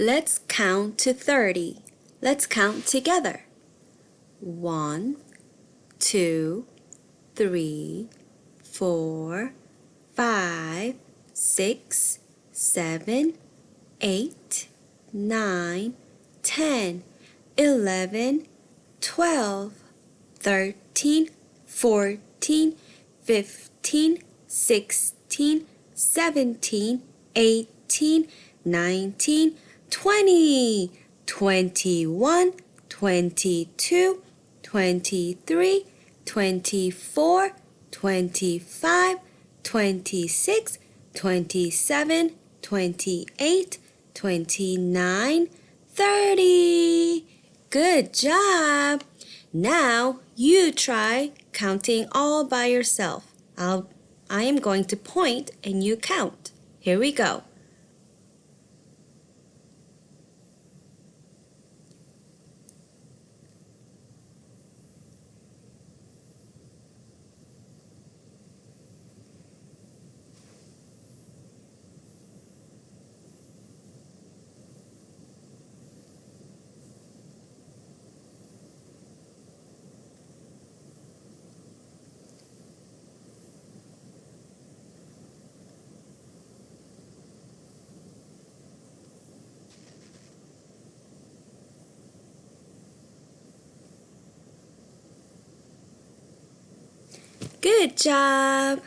Let's count to 30. Let's count together. 1, 2, 3, 4, 5, 6, 7, 8, 9, 10, 11, 12, 13, 14, 15, 16, 17, 18, 19, 20, 21, 22, 23, 24, 25, 26, 27, 28, 29, 30. Good job! Now you try counting all by yourself. I am going to point and you count. Here we go. Good job!